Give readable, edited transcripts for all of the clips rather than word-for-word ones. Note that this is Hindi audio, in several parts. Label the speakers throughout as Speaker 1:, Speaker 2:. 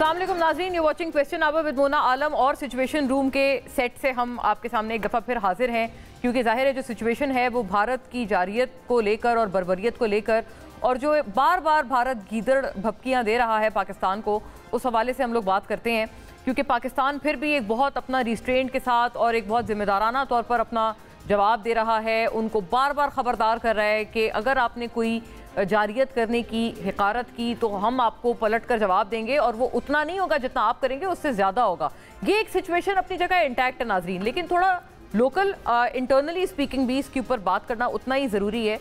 Speaker 1: अस्सलाम वालेकुम नाज़रीन, you watching question hour with Mona Alam. और सिचुएशन रूम के सेट से हम आपके सामने एक दफ़ा फिर हाजिर हैं, क्योंकि जाहिर है जो सिचुएशन है वो भारत की जारियत को लेकर और बर्बरियत को लेकर, और जो बार बार भारत गीदड़ भपकियाँ दे रहा है पाकिस्तान को, उस हवाले से हम लोग बात करते हैं। क्योंकि पाकिस्तान फिर भी एक बहुत अपना रिस्ट्रेंट के साथ और एक बहुत जिम्मेदाराना तौर पर अपना जवाब दे रहा है, उनको बार बार ख़बरदार कर रहा है कि अगर आपने कोई जारियत करने की हिकारत की तो हम आपको पलट कर जवाब देंगे, और वो उतना नहीं होगा जितना आप करेंगे, उससे ज़्यादा होगा। ये एक सिचुएशन अपनी जगह इंटैक्ट है नाजरीन, लेकिन थोड़ा लोकल इंटरनली स्पीकिंग भी इसके ऊपर बात करना उतना ही ज़रूरी है।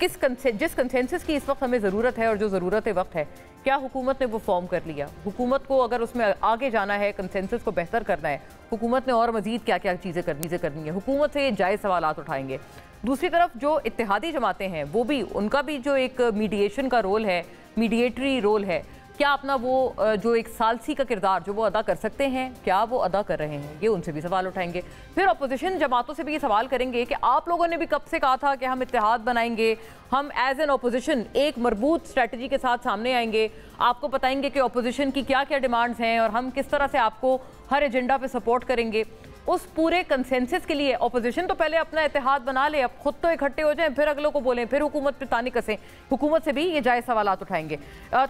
Speaker 1: जिस कंसेंसस की इस वक्त हमें ज़रूरत है और जो ज़रूरत वक्त है, क्या हुकूमत ने वो फॉर्म कर लिया? हुकूमत को अगर उसमें आगे जाना है, कंसेंसस को बेहतर करना है, हुकूमत ने और मज़ीद क्या क्या चीज़ें करनी है, हुकूमत से ये जायज़ सवालात उठाएंगे। दूसरी तरफ जो इत्तेहादी जमातें हैं, वो भी, उनका भी जो एक मीडिएशन का रोल है, मीडिएटरी रोल है, क्या अपना वो जो एक सालसी का किरदार जो वो अदा कर सकते हैं, क्या वो अदा कर रहे हैं? ये उनसे भी सवाल उठाएंगे। फिर अपोजिशन जमातों से भी ये सवाल करेंगे कि आप लोगों ने भी कब से कहा था कि हम इत्तेहाद बनाएंगे, हम एज एन अपोजिशन एक मजबूत स्ट्रेटजी के साथ सामने आएंगे, आपको बताएंगे कि अपोजिशन की क्या क्या डिमांड्स हैं और हम किस तरह से आपको हर एजेंडा पे सपोर्ट करेंगे। उस पूरे कंसेंसस के लिए अपोजिशन तो पहले अपना इत्तेहाद बना ले, अब खुद तो इकट्ठे हो जाएं, फिर अगलों को बोलें, फिर हुकूमत पे ताने कसें। हुकूमत से भी ये जायज़ सवालात उठाएंगे।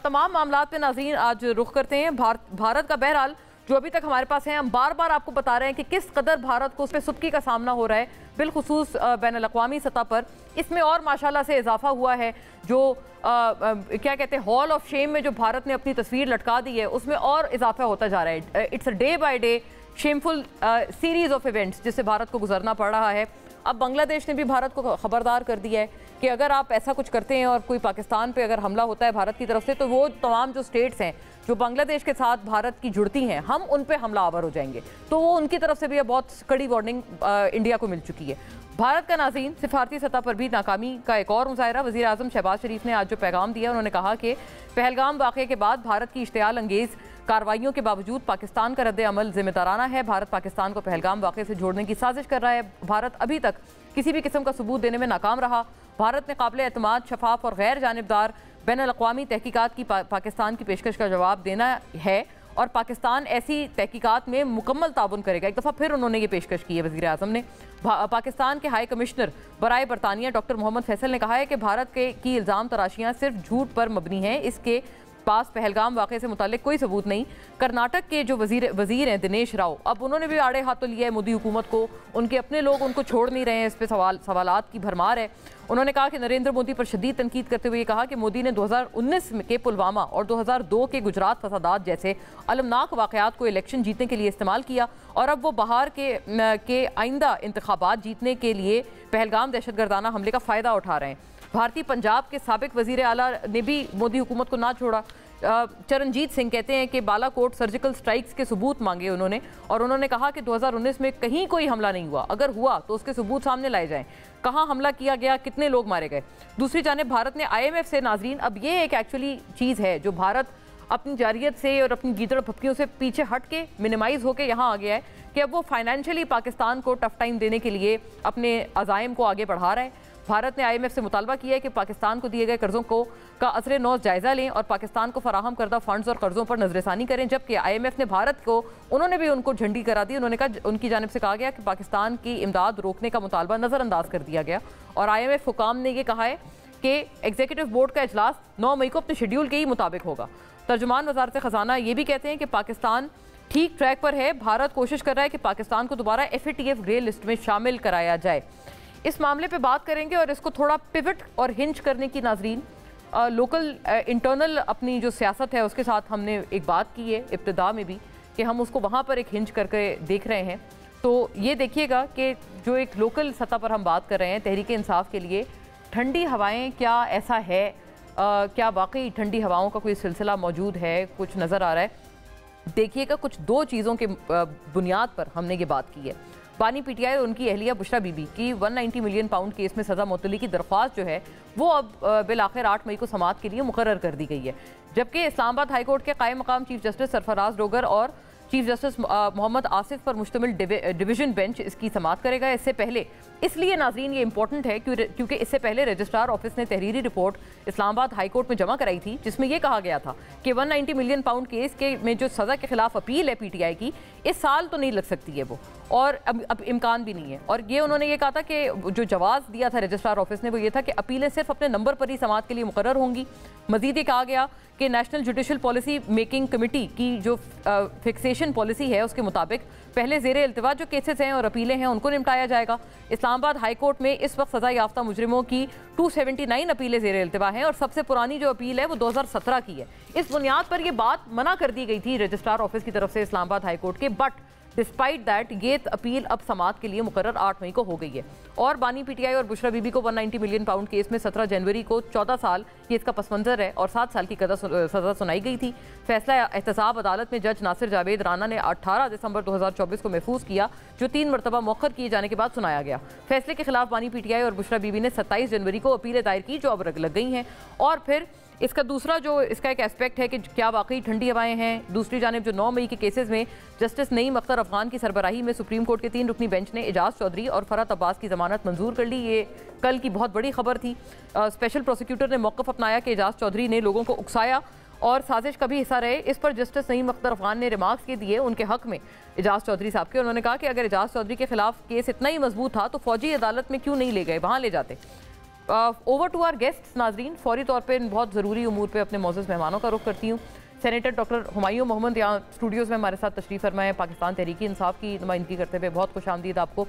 Speaker 1: तमाम मामलात पे नाज़रीन आज रुख करते हैं। भारत का बहरहाल जो अभी तक हमारे पास है, हम बार बार आपको बता रहे हैं कि किस कदर भारत को उस पर सुबकी का सामना हो रहा है, बिलखुसूस बैनुल-अक़वामी सतह पर। इसमें और माशाल्लाह से इजाफा हुआ है, जो क्या कहते हैं, हॉल ऑफ शेम में जो भारत ने अपनी तस्वीर लटका दी है, उसमें और इजाफा होता जा रहा है। It's a day by day shameful series of events जिससे भारत को गुजरना पड़ रहा है। अब बांग्लादेश ने भी भारत को खबरदार कर दिया है कि अगर आप ऐसा कुछ करते हैं और कोई पाकिस्तान पे अगर हमला होता है भारत की तरफ से, तो वो तमाम जो स्टेट्स हैं जो बांग्लादेश के साथ भारत की जुड़ती हैं, हम उन पे हमला आवर हो जाएंगे। तो वो उनकी तरफ से भी बहुत कड़ी वार्निंग इंडिया को मिल चुकी है। भारत का नाज़रीन सिफारती सतह पर भी नाकामी का एक और मुजाहरा। वज़ीर आज़म शहबाज शरीफ ने आज जो पैगाम दिया, उन्होंने कहा कि पहलगाम वाक़े के बाद भारत की इश्तियाल अंगेज़ कार्रवाइयों के बावजूद पाकिस्तान का रद्द अमल जिम्मेदाराना है। भारत पाकिस्तान को पहलगाम वाक़े से जोड़ने की साजिश कर रहा है। भारत अभी तक किसी भी किस्म का सबूत देने में नाकाम रहा। भारत ने काबिल एतमाद, शफाफ और गैर जानिबदार बैनुल-अक़वामी तहकीकात की पाकिस्तान की पेशकश का जवाब देना है, और पाकिस्तान ऐसी तहकीकात में मुकम्मल ताबुन करेगा। एक दफ़ा फिर उन्होंने ये पेशकश की है वज़ीर आज़म ने। पाकिस्तान के हाई कमिश्नर बराए बरतानिया डॉक्टर मोहम्मद फैसल ने कहा है कि भारत की इल्ज़ाम तराशियाँ सिर्फ झूठ पर मबनी हैं, इसके पास पहलगाम वाक़े से मुताल्लिक कोई सबूत नहीं। कर्नाटक के जो वज़ीर हैं दिनेश राव, अब उन्होंने भी आड़े हाथों लिया है मोदी हुकूमत को, उनके अपने लोग उनको छोड़ नहीं रहे हैं, इस पर सवालात की भरमार है। उन्होंने कहा कि नरेंद्र मोदी पर शदीद तनकीद करते हुए कहा कि मोदी ने 2019 के पुलवामा और 2002 के गुजरात फसादात जैसे अलमनाक वाक़यात को इलेक्शन जीतने के लिए इस्तेमाल किया, और अब वो बाहर के आइंदा इंतखाबात जीतने के लिए पहलगाम दहशतगर्दाना हमले का फ़ायदा उठा रहे हैं। भारतीय पंजाब के साबिक वज़ीर आला ने भी मोदी हुकूमत को ना छोड़ा। चरणजीत सिंह कहते हैं कि बालाकोट सर्जिकल स्ट्राइक्स के सबूत मांगे उन्होंने, और उन्होंने कहा कि 2019 में कहीं कोई हमला नहीं हुआ, अगर हुआ तो उसके सबूत सामने लाए जाएं, कहाँ हमला किया गया, कितने लोग मारे गए। दूसरी जानिब भारत ने IMF से, नाजरीन अब ये एक एक्चुअली चीज़ है जो भारत अपनी जारियत से और अपनी गीदड़ भपकियों से पीछे हट के मिनिमाइज़ होकर यहाँ आ गया है कि अब वो फाइनेंशियली पाकिस्तान को टफ टाइम देने के लिए अपने अज़ाइम को आगे बढ़ा रहा है। भारत ने IMF से मुतालबा किया है कि पाकिस्तान को दिए गए कर्जों का असर नौ जायज़ा लें और पाकिस्तान को फराहम करदा फंड्स और कर्जों पर नजरसानी करें। जबकि IMF ने भारत को, उन्होंने भी उनको झंडी करा दी। उन्होंने कहा, उनकी जानिब से कहा गया कि पाकिस्तान की इमदाद रोकने का मुतालबा नज़रअंदाज कर दिया गया, और IMF हुकाम ने यह कहा है कि एग्जीक्यूटिव बोर्ड का इजलास 9 मई को अपने शेड्यूल के ही मुताबिक होगा। तर्जुमान वजारत ख़जाना ये भी कहते हैं कि पाकिस्तान ठीक ट्रैक पर है। भारत कोशिश कर रहा है कि पाकिस्तान को दोबारा FATF ग्रे लिस्ट में शामिल कराया जाए। इस मामले पे बात करेंगे और इसको थोड़ा पिवट और हिंच करने की, नाजरीन लोकल इंटरनल अपनी जो सियासत है उसके साथ हमने एक बात की है इब्तिदा में भी, कि हम उसको वहाँ पर एक हिंच करके देख रहे हैं। तो ये देखिएगा कि जो एक लोकल सतह पर हम बात कर रहे हैं तहरीक इंसाफ के लिए, ठंडी हवाएं, क्या ऐसा है, क्या वाकई ठंडी हवाओं का कोई सिलसिला मौजूद है, कुछ नज़र आ रहा है? देखिएगा, कुछ दो चीज़ों के बुनियाद पर हमने ये बात की है। बानी PTI और उनकी अहलिया बुशरा बीबी की 190 मिलियन पाउंड केस में सज़ा मुअत्तली की दरख्वास्त जो है वो अब बिलाखिर 8 मई को समाअत के लिए मुकर्रर कर दी गई है। जबकि इस्लामाबाद हाई कोर्ट के कायम मकाम चीफ जस्टिस सरफराज डोगर और चीफ जस्टिस मोहम्मद आसिफ पर मुश्तमिल डिवीजन बेंच इसकी समाअत करेगा। इससे पहले इसलिए नाज़रीन ये इंपॉर्टेंट है क्योंकि इससे पहले रजिस्ट्रार ऑफिस ने तहरीरी रिपोर्ट इस्लामाबाद हाई कोर्ट में जमा कराई थी, जिसमें यह कहा गया था कि 190 मिलियन पाउंड केस के में जो सज़ा के खिलाफ अपील है पीटीआई की, इस साल तो नहीं लग सकती है वो, और अब इम्कान भी नहीं है। और ये उन्होंने ये कहा था कि जो जवाब दिया था रजिस्ट्रार ऑफिस ने वो ये था कि अपीलें सिर्फ अपने नंबर पर ही समाअत के लिए मुकर्रर होंगी। मजीद ये कहा गया कि national judicial policy making committee की जो फिक्सेशन पॉलिसी है उसके मुताबिक पहले ज़ेरे इल्तिवा जो केसेस हैं और अपीलें हैं उनको निपटाया जाएगा। इस्लामाबाद हाई कोर्ट में इस वक्त सज़ा याफ्ता मुजरिमों की 279 अपीलें ज़ेरे इल्तिवा हैं और सबसे पुरानी जो अपील है वो 2017 की है। इस बुनियाद पर यह बात मना कर दी गई थी रजिस्ट्रार ऑफिस की तरफ से इस्लामाबाद हाई कोर्ट के, बट डिस्पाइट दैट ये अपील अब समाअत के लिए मुकर्रर 8 मई को हो गई है। और बानी पीटीआई और बुशरा बीबी को 190 मिलियन पाउंड केस में 17 जनवरी को 14 साल ये इसका पसमंजर है और 7 साल की सज़ा सुनाई गई थी। फैसला एहतसाब अदालत में जज नासिर जावेद राना ने 18 दिसंबर 2024 को महफूज किया, जो 3 मरतबा मौखर किए जाने के बाद सुनाया गया। फैसले के खिलाफ बानी पीटीआई और बुशरा बीबी ने 27 जनवरी को अपीलें दायर की जो अब लग गई हैं। और फिर इसका दूसरा जो इसका एक एस्पेक्ट है कि क्या वाकई ठंडी हवाएं हैं। दूसरी जानिब जो 9 मई के केसेस में जस्टिस नईम अख्तर अफगान की सरबराही में सुप्रीम कोर्ट के 3 रुकनी बेंच ने एजाज चौधरी और फरहत अब्बास की जमानत मंजूर कर ली। ये कल की बहुत बड़ी खबर थी। स्पेशल प्रोसिक्यूटर ने मौक़िफ़ अपनाया कि एजाज चौधरी ने लोगों को उकसाया और साजिश का भी हिस्सा रहे। इस पर जस्टिस नईम अख्तर अफगान ने रिमार्क्स के दिए उनके हक में एजाज चौधरी साहब के। उन्होंने कहा कि अगर एजाज चौधरी के खिलाफ केस इतना ही मजबूत था तो फौजी अदालत में क्यों नहीं ले गए, वहाँ ले जाते। ओवर टू आर गेस्ट नाजरीन, फौरी तौर पे इन बहुत ज़रूरी उमूर पे अपने मौजूद मेहमानों का रुख करती हूँ। सेनेटर डॉक्टर हुमायूं मोहम्मद यहाँ स्टूडियोज़ में हमारे साथ तशरीफ़ फरमाए, पाकिस्तान तहरीकी इंसाफ की नुमाइंदगी करते हुए बहुत खुशामदीद आपको।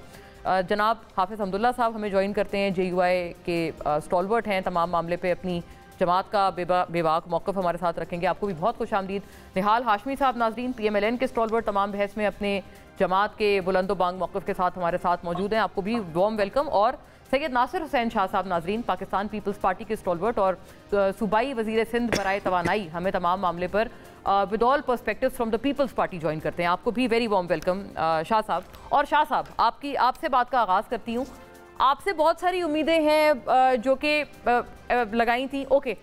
Speaker 1: जनाब हाफिज़ हमदुल्ला साहब हमें ज्वाइन करते हैं, JUI के स्टॉलवर्ट हैं, तमाम मामले पर अपनी जमात का बेबाक मौक़िफ़ हमारे साथ रखेंगे, आपको भी बहुत खुशामदीद। निहाल हाशमी साहब नाजरीन PMLN के स्टॉलवर्ट, तमाम बहस में अपने जमात के बुलंदो बांग मौक़िफ़ के साथ हमारे साथ मौजूद हैं, आपको भी वार्म वेलकम। और सैयद नासिर हुसैन शाह साहब नाजरीन पाकिस्तान पीपल्स पार्टी के स्टॉलवर्ट और सूबाई वज़ीर सिंध बराए तवानाई, हमें तमाम मामले पर with all perspective from the People's Party join करते हैं, आपको भी वेरी वार्म वेलकम शाह साहब। और शाह साहब आपसे बात का आगाज़ करती हूँ। आपसे बहुत सारी उम्मीदें हैं जो कि लगाई थी। Okay,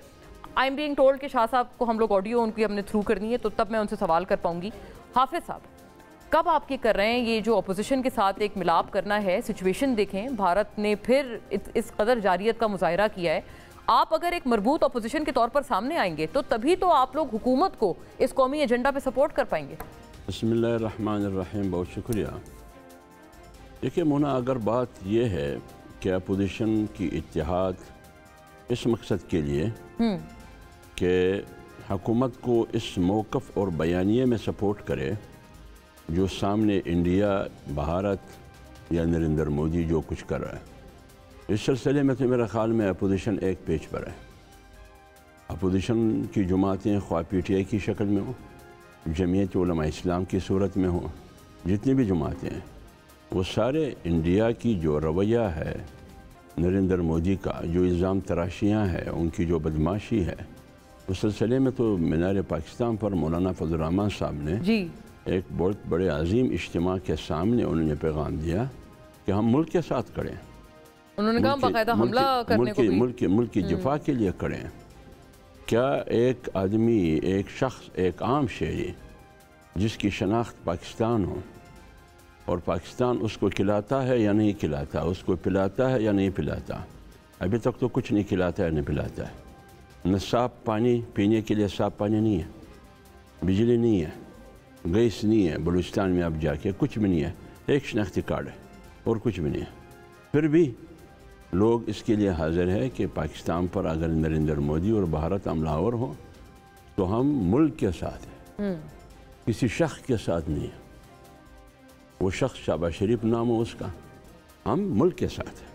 Speaker 1: I am being told कि शाह साहब को हम लोग ऑडियो उनकी हमने थ्रू करनी है, तो तब मैं उनसे सवाल कर पाऊँगी। हाफिज़ साहब, कब आपके कर रहे हैं ये जो अपोजिशन के साथ एक मिलाप करना है? सिचुएशन देखें, भारत ने फिर इस कदर जारियत का मुजाहरा किया है। आप अगर एक मजबूत अपोजिशन के तौर पर सामने आएंगे तो तभी तो आप लोग हुकूमत को इस कौमी एजेंडा पे सपोर्ट कर पाएंगे।
Speaker 2: बिस्मिल्लाहिर्रहमानिर्रहीम, बहुत शुक्रिया। देखिए मोना, अगर बात यह है कि अपोजिशन की इत्तेहाद इस मकसद के लिए कि हुकूमत को इस मौक़िफ़ और बयानिए में सपोर्ट करे जो सामने इंडिया, भारत या नरेंद्र मोदी जो कुछ कर रहा है, इस सिलसिले में तो मेरे ख़्याल में अपोजिशन एक पेज पर है। अपोजिशन की जमातें ख्वाह PTI की शक्ल में हो, जमीयत उलमा इस्लाम की सूरत में हो, जितनी भी जमातें हैं वो सारे इंडिया की जो रवैया है नरेंद्र मोदी का, जो इल्ज़ाम तराशियाँ हैं, उनकी जो बदमाशी है, उस सिलसिले में तो मीनार पाकिस्तान पर मौलाना फजल रहमान साहब ने जी एक बहुत बड़े अजीम इज्तिमा के सामने उन्होंने पैगाम दिया कि हम मुल्क के साथ खड़े हैं।
Speaker 1: उन्होंने कहा बाकायदा हमला करने को भी
Speaker 2: मुल्क की दिफा के लिए खड़े हैं। क्या एक आदमी, एक शख्स, एक आम शहरी जिसकी शनाख्त पाकिस्तान हो और पाकिस्तान उसको खिलाता है या नहीं खिलाता, उसको पिलाता है या नहीं पिलाता, अभी तक तो कुछ नहीं खिलाता है नहीं पिलाता है। न साफ पानी पीने के लिए साफ पानी नहीं है, बिजली नहीं है, गैस नहीं है, बलूचिस्तान में अब जाके कुछ भी नहीं है, एक शनाख्ती कार्ड है और कुछ भी नहीं है। फिर भी लोग इसके लिए हाजिर है कि पाकिस्तान पर अगर नरेंद्र मोदी और भारत हमलावर हो तो हम मुल्क के साथ हैं, किसी शख्स के साथ नहीं है। वो शख्स शहबाज शरीफ नाम हो उसका, हम मुल्क के साथ हैं,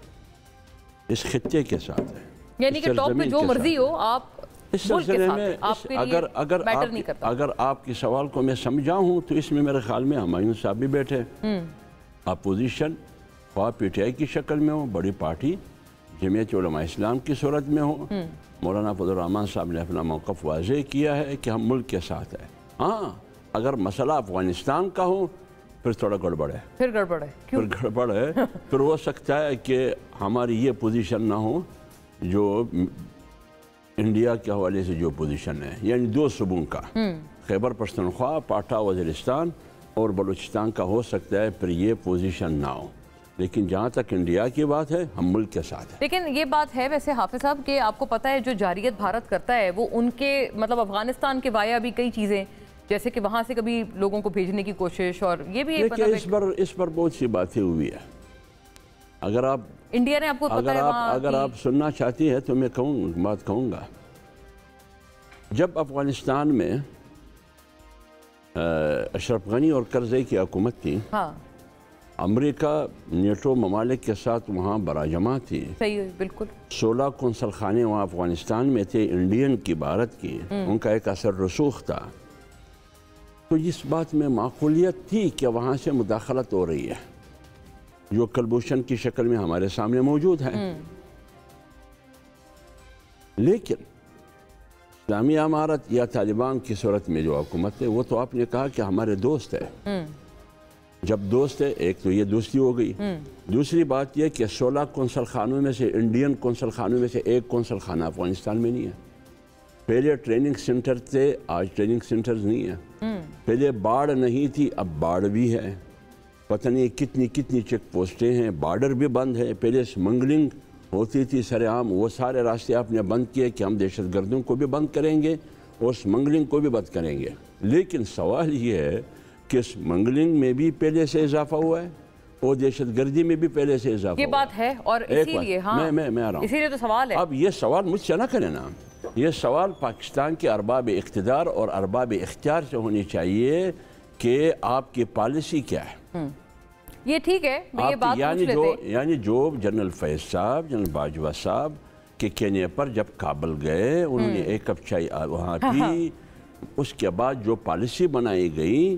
Speaker 2: इस खित्ते के साथ हैं,
Speaker 1: यानी कि टॉप पे जो मर्जी हो आप
Speaker 2: इस सिलसिले में अगर आपके सवाल को मैं समझा हूँ तो इसमें मेरे ख्याल में हुमायूं साहब भी बैठे, अपोजिशन ख्वाह PTI की शक्ल में हो, बड़ी पार्टी जमीयत उलमा इस्लाम की सूरत में हो, मौलाना फजल रहमान साहब ने अपना मौक़िफ़ वाज़ेह किया है कि हम मुल्क के साथ हैं। हाँ, अगर मसला अफ़गानिस्तान का हो फिर थोड़ा गड़बड़ है,
Speaker 1: फिर गड़बड़ है
Speaker 2: फिर हो सकता है कि हमारी ये पोजीशन ना हो जो इंडिया के हवाले से जो पोजीशन है, यानी 2 सूबों का, खैबर पख्तूनख्वा, पाटा वज़ीरिस्तान और बलूचिस्तान का हो सकता है फिर ये पोजीशन ना हो, लेकिन जहाँ तक इंडिया की बात है हम मुल्क के साथ हैं।
Speaker 1: लेकिन ये बात है वैसे हाफिज साहब कि आपको पता है जो जारियत भारत करता है वो उनके मतलब अफगानिस्तान के वाया भी कई चीज़ें, जैसे कि वहाँ से कभी लोगों को भेजने की कोशिश, और ये भी मतलब
Speaker 2: इस पर बहुत सी बातें हुई है। अगर आप
Speaker 1: इंडिया ने आपको पता है
Speaker 2: अगर आप सुनना चाहती है तो मैं बात कहूँगा। जब अफगानिस्तान में अशरफ गनी और करज़ई की हुकूमत थी,
Speaker 1: हाँ,
Speaker 2: अमेरिका नेटो ममालिक के साथ वहाँ बराजमा थी।
Speaker 1: सही, बिल्कुल। 16
Speaker 2: कौंसल खाने वहाँ अफगानिस्तान में थे, इंडियन की, भारत की, उनका एक असर रसूख था। तो इस बात में माकूलियत थी कि वहाँ से मुदाखलत हो रही है, जो कलभूषण की शक्ल में हमारे सामने मौजूद है। लेकिन इस्लामी अमारत या तालिबान की सूरत में जो हुकूमत है वो तो आपने कहा कि हमारे दोस्त है। जब दोस्त है, एक तो ये दोस्ती हो गई। दूसरी बात यह कि 16 कौंसल खानों में से, इंडियन कौंसल खानों में से एक कौंसल खाना अफगानिस्तान में नहीं है। पहले ट्रेनिंग सेंटर थे, आज ट्रेनिंग सेंटर्स नहीं है। पहले बाढ़ नहीं थी, अब बाढ़ भी है। पता नहीं कितनी कितनी चेक पोस्टें हैं, बॉर्डर भी बंद है। पहले स्मगलिंग होती थी सरेआम, वो सारे रास्ते आपने बंद किए कि हम दहशतगर्दों को भी बंद करेंगे और स्मगलिंग को भी बंद करेंगे। लेकिन सवाल ये है कि स्मगलिंग में भी पहले से इजाफा हुआ है और दहशतगर्दी में भी पहले से इजाफा।
Speaker 1: ये बात है, और इसीलिए हाँ,
Speaker 2: मैं आ रहा हूँ,
Speaker 1: इसीलिए तो सवाल है।
Speaker 2: अब ये सवाल मुझसे ना करें ना, ये सवाल पाकिस्तान के अरबाब इख्तिदार और अरबाब इख्तियार से होनी चाहिए कि आपकी पॉलिसी क्या है।
Speaker 1: ये ठीक है, ये बात
Speaker 2: यानी जो जनरल फैज साहब, जनरल बाजवा साहब के कहने पर जब काबुल गए, उन्होंने एक कप चाय वहाँ पी, उसके बाद जो पॉलिसी बनाई गई,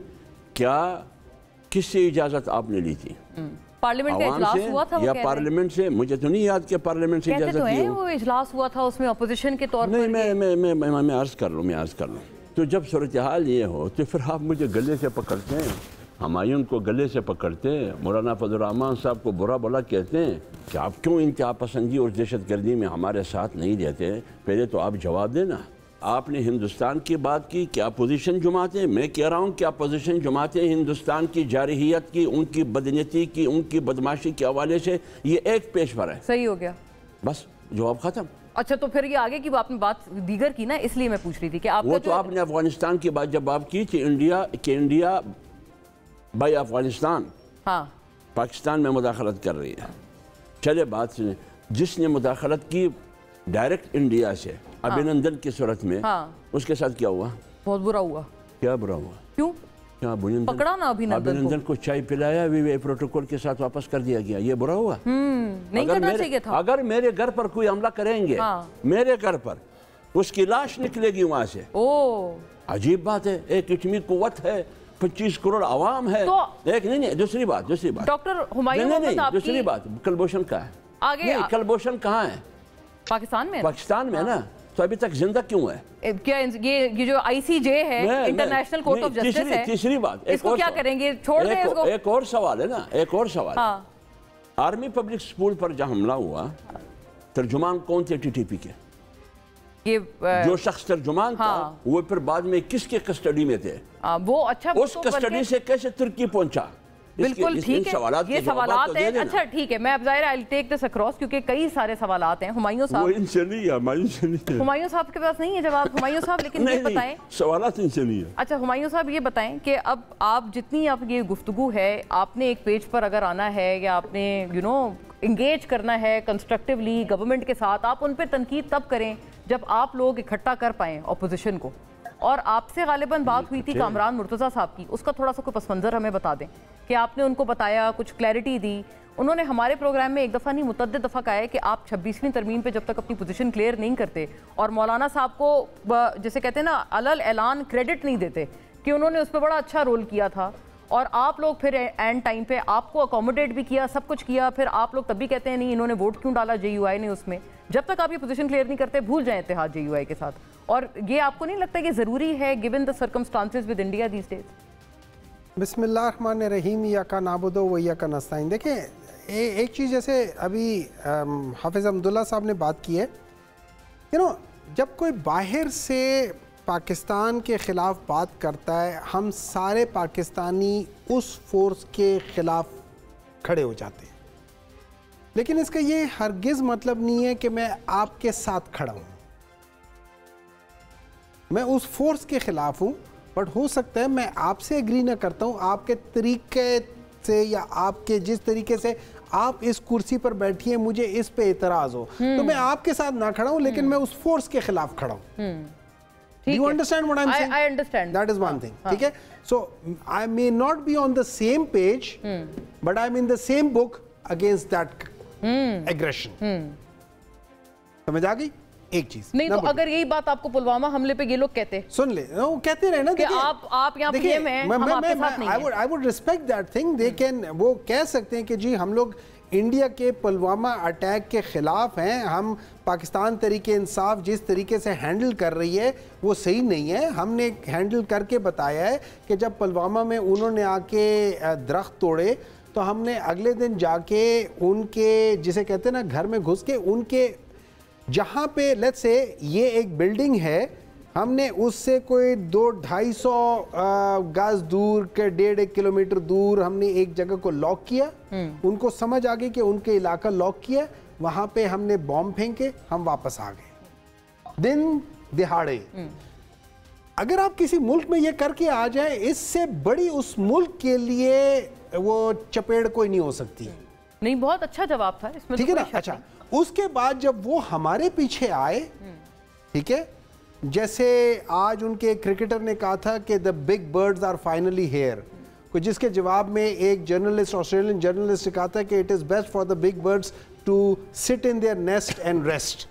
Speaker 2: क्या किससे इजाज़त आपने ली थी?
Speaker 1: पार्लियामेंट का इजलास हुआ था
Speaker 2: या पार्लियामेंट से? मुझे तो नहीं याद कि पार्लियामेंट से इजाज़त ली हो।
Speaker 1: वो इजलास हुआ था, उसमें अपोजिशन के तौर पर।
Speaker 2: नहीं, मैं अर्ज़ कर लूँ। तो जब सूरत हाल ये हो तो फिर आप मुझे गले से पकड़ते हैं, हुमायूं को गले से पकड़ते हैं, मौलाना फजल रहमान साहब को बुरा भला कहते हैं कि आप क्यों इंतहा पसंदी और दहशतगर्दी में हमारे साथ नहीं देते। पहले तो आप जवाब देना। आपने हिंदुस्तान की बात की कि अपोजिशन जमातें, मैं कह रहा हूँ कि अपोजिशन जमातें हिंदुस्तान की जारहियत की, उनकी बदनीति की, उनकी बदमाशी के हवाले से ये एक पेश पर है।
Speaker 1: सही हो गया,
Speaker 2: बस जवाब खत्म।
Speaker 1: अच्छा, तो फिर ये आगे की आपने बात दीगर की ना, इसलिए मैं पूछ रही थी कि आप
Speaker 2: वो तो आपने अफगानिस्तान की बात जब आप की थी, इंडिया भाई अफगानिस्तान,
Speaker 1: हाँ,
Speaker 2: पाकिस्तान में मुदाखलत कर रही है। चले बात सुने, जिसने मुदाखलत की डायरेक्ट इंडिया से अभिनंदन की सूरत में, उसके साथ क्या हुआ?
Speaker 1: बहुत बुरा हुआ। क्या
Speaker 2: बुरा हुआ?
Speaker 1: क्यों?
Speaker 2: क्या
Speaker 1: पकड़ा ना
Speaker 2: अभिनंदन को चाय पिलाया, वे प्रोटोकॉल के साथ वापस कर दिया गया, ये बुरा हुआ?
Speaker 1: नहीं करना चाहिए था।
Speaker 2: अगर मेरे घर पर कोई हमला करेंगे, मेरे घर पर, उसकी लाश निकलेगी वहां से। अजीब बात है, एक इतनी कुव्वत है, 25 करोड़ आवाम है। तो एक नहीं, दूसरी बात
Speaker 1: डॉक्टर हुमायूं,
Speaker 2: दूसरी बात, कलभूषण का है आगे। कलभूषण कहाँ है? पाकिस्तान में ना, तो अभी तक जिंदा क्यों है?
Speaker 1: क्या ये जो ICJ है, इंटरनेशनल कोर्ट ऑफ जस्टिस है।
Speaker 2: तीसरी बात,
Speaker 1: इसको क्या करेंगे? छोड़ दें इसको।
Speaker 2: एक और सवाल है ना, एक और सवाल। आर्मी पब्लिक स्कूल पर जब हमला हुआ, तर्जुमान कौन थे TTP के? ये जो शख्स तर्जुमान था, वो फिर बाद में किसके कस्टडी में थे?
Speaker 1: वो अच्छा,
Speaker 2: उस कस्टडी से कैसे तुर्की पहुंचा?
Speaker 1: बिल्कुल ठीक है, ये सवालात हैं। अच्छा ठीक है, मैं अब ज़ाहिर आई टेक दिस अक्रॉस, क्योंकि कई सारे सवालात हैं। हुमायूं साहब,
Speaker 2: इनसे नहीं है,
Speaker 1: हुमायूं साहब के पास नहीं है जवाब। हुमायूं साहब, लेकिन ये बताएं,
Speaker 2: सवालात इनसे नहीं है।
Speaker 1: अच्छा हुमायूं साहब, ये बताएं कि अब आप जितनी आप ये गुफ्तगू है, आपने एक पेज पर अगर आना है या आपने इंगेज करना है कंस्ट्रक्टिवली गवर्नमेंट के साथ, आप उन पर तनकीद तब करें जब आप लोग इकट्ठा कर पाएँ अपोजिशन को। और आपसे गालिबन बात हुई थी कामरान मुर्तज़ा साहब की, उसका थोड़ा सा कोई पस मंज़र हमें बता दें कि आपने उनको बताया, कुछ क्लैरिटी दी। उन्होंने हमारे प्रोग्राम में एक दफ़ा नहीं मुतअद्दिद दफ़ा कहा है कि आप 26वीं तरमीम पे जब तक अपनी पोजीशन क्लियर नहीं करते और मौलाना साहब को जैसे कहते हैं ना अलल ऐलान क्रेडिट नहीं देते कि उन्होंने उस पर बड़ा अच्छा रोल किया था, और आप लोग फिर एंड टाइम पे आपको अकोमोडेट भी किया, सब कुछ किया, फिर आप लोग तब भी कहते हैं नहीं इन्होंने वोट क्यों डाला JUI ने उसमें। जब तक आप ये पोजीशन क्लियर नहीं करते, भूल जाएं इत्तेहाद JUI के साथ। और ये आपको नहीं लगता कि ज़रूरी है given the circumstances with India these days?
Speaker 3: बिस्मिल्लाहिर्रहमानिर्रहीम, इय्याका नअबुदु व इय्याका नस्तईन। देखें, एक चीज़ जैसे अभी हाफिज़ अब्दुल्ला साहब ने बात की है, जब कोई बाहर से पाकिस्तान के ख़िलाफ़ बात करता है, हम सारे पाकिस्तानी उस फोर्स के ख़िलाफ़ खड़े हो जाते हैं, लेकिन इसका ये हरगिज़ मतलब नहीं है कि मैं आपके साथ खड़ा हूँ। मैं उस फोर्स के ख़िलाफ़ हूँ, बट हो सकता है मैं आपसे एग्री ना करता हूँ, आपके तरीके से या आपके जिस तरीके से आप इस कुर्सी पर बैठी हैं मुझे इस पे एतराज़ हो, तो मैं आपके साथ ना खड़ा हूँ, लेकिन मैं उस फोर्स के ख़िलाफ़ खड़ा हूँ। Do you understand what I'm saying?
Speaker 1: I understand.
Speaker 3: That is one thing. ठीक है? So I may not be on the same page, but I'm in the same book against that aggression. समझ आ गई? एक चीज
Speaker 1: नहीं, तो अगर यही बात आपको पुलवामा हमले पे ये लोग कहते,
Speaker 3: सुन ले, वो कहते रहे ना कि
Speaker 1: आप यहाँ पीएम हैं, हम आपके साथ नहीं हैं।
Speaker 3: I would respect that thing. They can, वो कह सकते हैं कि जी हम लोग इंडिया के पुलवामा अटैक के खिलाफ हैं, हम पाकिस्तान तरीके इंसाफ जिस तरीके से हैंडल कर रही है वो सही नहीं है, हमने हैंडल करके बताया है कि जब पुलवामा में उन्होंने आके दरख्त तोड़े तो हमने अगले दिन जाके उनके जिसे कहते हैं ना घर में घुस के उनके जहाँ पे लेट्स से ये एक बिल्डिंग है, हमने उससे कोई 200-250 गज दूर के 1.5 किलोमीटर दूर हमने एक जगह को लॉक किया, उनको समझ आ गई कि उनके इलाका लॉक किया, वहाँ पे हमने बॉम्ब फेंके, हम वापस आ गए दिन दिहाड़े। अगर आप किसी मुल्क में ये करके आ जाए, इससे बड़ी उस मुल्क के लिए वो चपेड़ कोई नहीं हो सकती।
Speaker 1: नहीं, बहुत अच्छा जवाब था इसमें,
Speaker 3: ठीक है ना? अच्छा, उसके बाद जब वो हमारे पीछे आए, ठीक है, जैसे आज उनके क्रिकेटर ने कहा था कि the big birds are finally here, जिसके जवाब में एक जर्नलिस्ट, ऑस्ट्रेलियन जर्नलिस्ट ने कहा था कि it is best for the big birds to sit in their nest and rest,